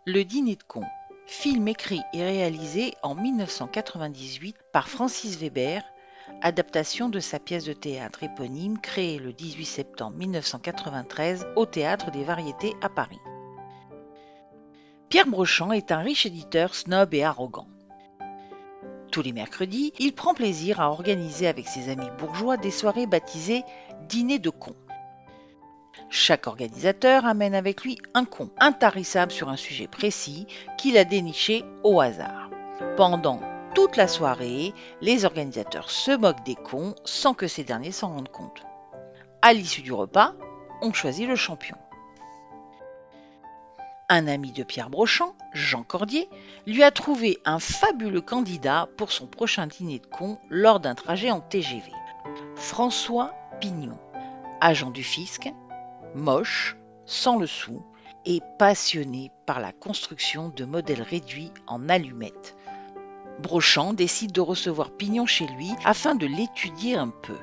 Le dîner de cons, film écrit et réalisé en 1998 par Francis Weber, adaptation de sa pièce de théâtre éponyme créée le 18 septembre 1993 au Théâtre des Variétés à Paris. Pierre Brochand est un riche éditeur snob et arrogant. Tous les mercredis, il prend plaisir à organiser avec ses amis bourgeois des soirées baptisées « dîner de cons ». Chaque organisateur amène avec lui un con, intarissable sur un sujet précis qu'il a déniché au hasard. Pendant toute la soirée, les organisateurs se moquent des cons sans que ces derniers s'en rendent compte. À l'issue du repas, on choisit le champion. Un ami de Pierre Brochand, Jean Cordier, lui a trouvé un fabuleux candidat pour son prochain dîner de cons lors d'un trajet en TGV. François Pignon, agent du fisc, moche, sans le sou, et passionné par la construction de modèles réduits en allumettes. Brochand décide de recevoir Pignon chez lui afin de l'étudier un peu.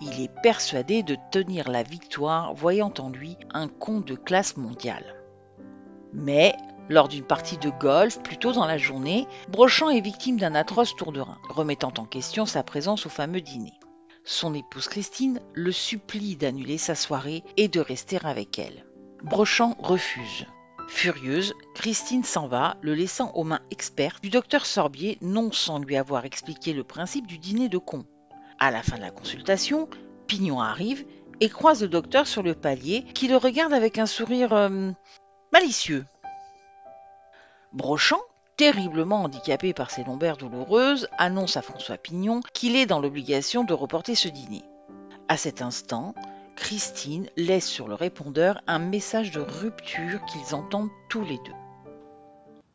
Il est persuadé de tenir la victoire, voyant en lui un con de classe mondiale. Mais, lors d'une partie de golf, plus tôt dans la journée, Brochand est victime d'un atroce tour de rein, remettant en question sa présence au fameux dîner. Son épouse Christine le supplie d'annuler sa soirée et de rester avec elle. Brochand refuse. Furieuse, Christine s'en va, le laissant aux mains expertes du docteur Sorbier, non sans lui avoir expliqué le principe du dîner de cons. À la fin de la consultation, Pignon arrive et croise le docteur sur le palier qui le regarde avec un sourire malicieux. Brochand, terriblement handicapé par ses lombaires douloureuses, annonce à François Pignon qu'il est dans l'obligation de reporter ce dîner. À cet instant, Christine laisse sur le répondeur un message de rupture qu'ils entendent tous les deux.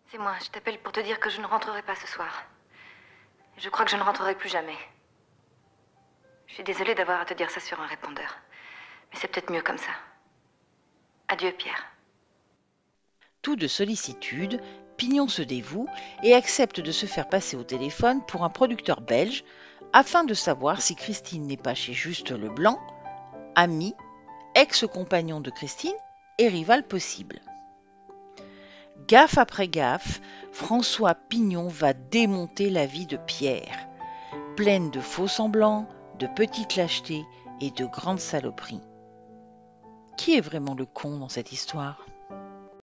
C'est moi, je t'appelle pour te dire que je ne rentrerai pas ce soir. Je crois que je ne rentrerai plus jamais. Je suis désolée d'avoir à te dire ça sur un répondeur. Mais c'est peut-être mieux comme ça. Adieu, Pierre. Tout de sollicitude, Pignon se dévoue et accepte de se faire passer au téléphone pour un producteur belge afin de savoir si Christine n'est pas chez Juste Leblanc, ami, ex-compagnon de Christine et rival possible. Gaffe après gaffe, François Pignon va démonter la vie de Pierre, pleine de faux semblants, de petites lâchetés et de grandes saloperies. Qui est vraiment le con dans cette histoire ?